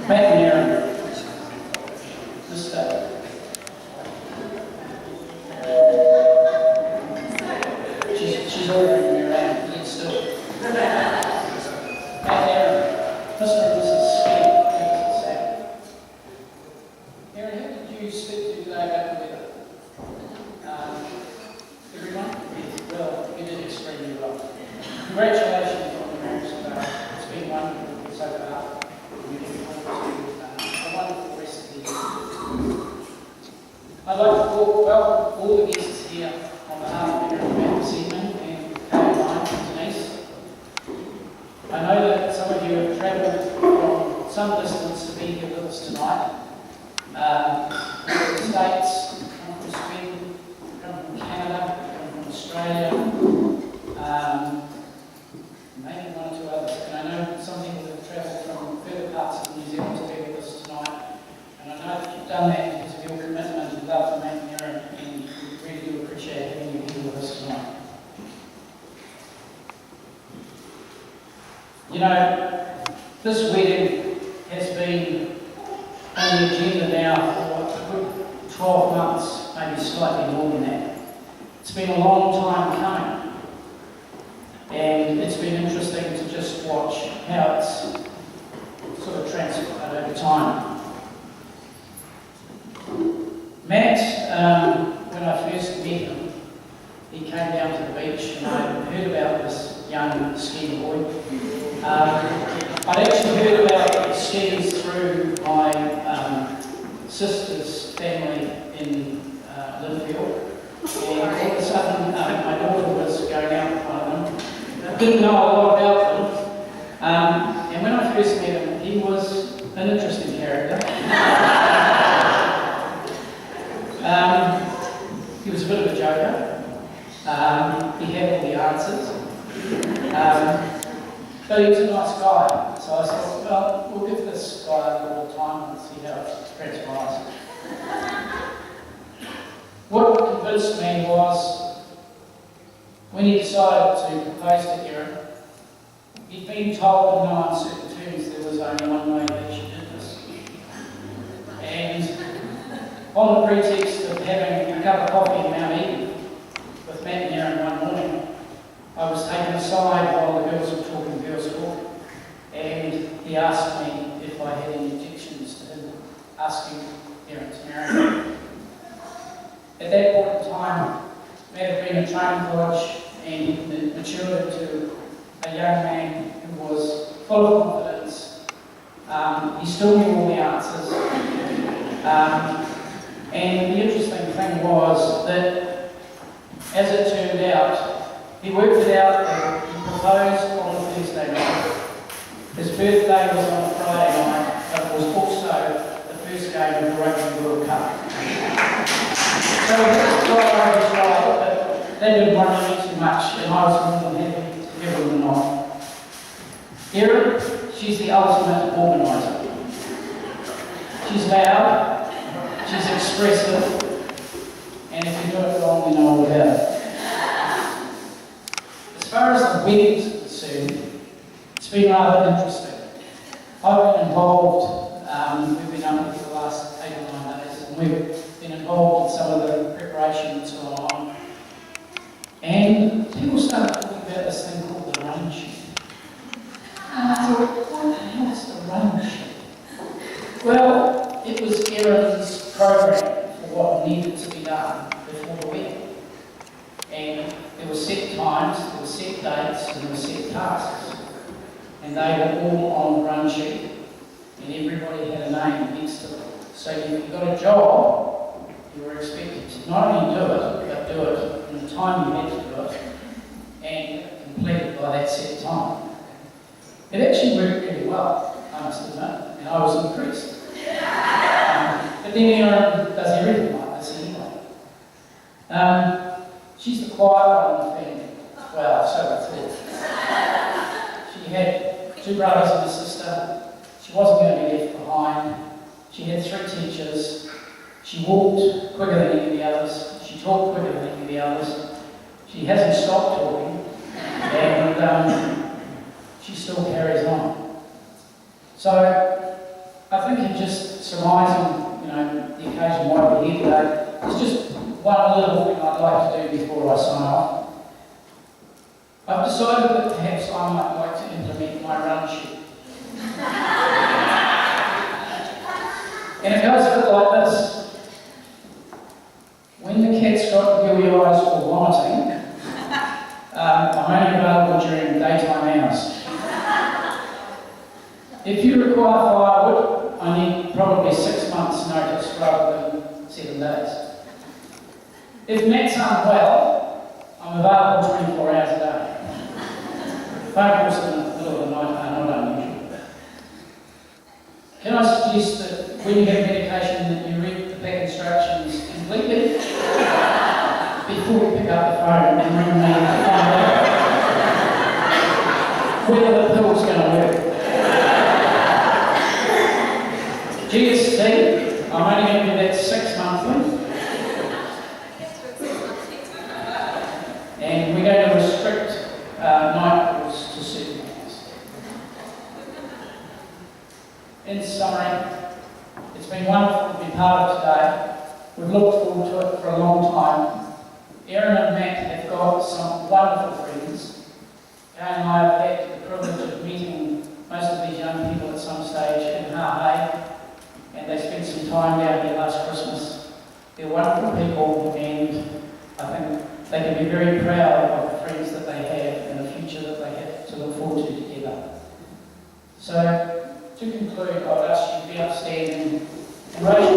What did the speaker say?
Matt and Erin, this day. She's ordering me around, yet still. Matt and Erin, Mr. and Mrs. Skeen, Erin, who did you speak to today about the weather? Everyone? Well, you did extremely well. Congratulations on the marriage today. It's been wonderful so far. You can a wonderful rest of the year. I'd like to welcome all the guests here on behalf of Erin and Matt this evening, and Caroline and Denise. I know that some of you have travelled from some distance to be here with us tonight. From the States, come from Sweden, come from Canada, come from Australia, maybe one or two others. And I know some people have travelled from further parts of New Zealand to be with us tonight. And I know that you've done that because of your commitment and love for Matt and Erin, and we really do appreciate having you here with us tonight. You know, this wedding has been on the agenda now for a good 12 months, maybe slightly more than that. It's been a long time coming, and it's been interesting to just watch how it's sort of transpired over time. Matt, when I first met him, he came down to the beach and I heard about this young Skeen boy. I'd actually heard about Skeens through my sister's family in Linfield. And all of a sudden, my daughter was going out with one of them. I didn't know a lot about them. And when I first met him, he was an interesting character. He was a bit of a joker. He had all the answers. But he was a nice guy. So I thought, well, we'll give this guy a little time and see how it transpires. What convinced me was when he decided to propose to Erin, he'd been told in no uncertain terms there was only one way that she did this. And on the pretext of having a cup of coffee in Mount Eden with Matt and Erin one morning, I was taken aside while the girls were talking girls' talk, and he asked me if I had any objections to him asking Erin to marry me. At that point in time, Matt had been at training college and he matured into a young man who was full of confidence. He still knew all the answers. And the interesting thing was that, as it turned out, he worked it out that he proposed on a Thursday night. His birthday was on a Friday night, but it was also the first game of the Rugby World Cup. So that's why I was right, but that didn't worry me too much, and I was more than happy to give him the nod. Erin, she's the ultimate organiser. She's loud, she's expressive, and if you do it wrong, you know all about it. As far as the weddings are concerned, it's been rather interesting. I've been involved, we've been up here for the last 8 or 9 days, and we've been involved in some of the preparation that's gone on. And people started talking about this thing called the run sheet. And I thought, what the hell is the run sheet? Well, it was Erin's program for what needed to be done before the wedding. And there were set times, there were set dates, and there were set tasks. And they were all on the run sheet. And everybody had a name next to them. So if you got a job, you were expected to not only do it, but do it in the time you had to do it, and complete it by that set time. It actually worked really well, I must admit, and I was impressed. But then Erin does everything like this anyway. She's the quiet one in the family. Well, so I thought. She had 2 brothers and a sister. She wasn't going to be left behind. She had 3 teachers. She walked quicker than any of the others. She talked quicker than any of the others. She hasn't stopped talking, and she still carries on. So I think in just surmising, the occasion why we're here today, there's just one little thing I'd like to do before I sign off. I've decided that perhaps I might like to implement my run sheet. And it goes a bit like this. When the cat's got gooey eyes or vomiting, I'm only available during daytime hours. If you require firewood, I need probably 6 months' notice rather than 7 days. If Matt's unwell, I'm available 24 hours a day. Phone calls in the middle of the night are not unusual. Can I suggest that when you have medication that you read the back instructions completely before you pick up the phone and ring me to find out whether the pill's going to work? GST, I'm only going to do that 6 monthly. And we're going to restrict night calls to certain hours. In summary, it's been wonderful to be part of today. We've looked forward to it for a long time. Erin and Matt have got some wonderful friends. Kay and I have had the privilege of meeting most of these young people at some stage in Hawaii, and they spent some time down here last Christmas. They're wonderful people, and I think they can be very proud of the friends that they have and the future that they have to look forward to together. So, to conclude, I would ask you to be upstanding and raise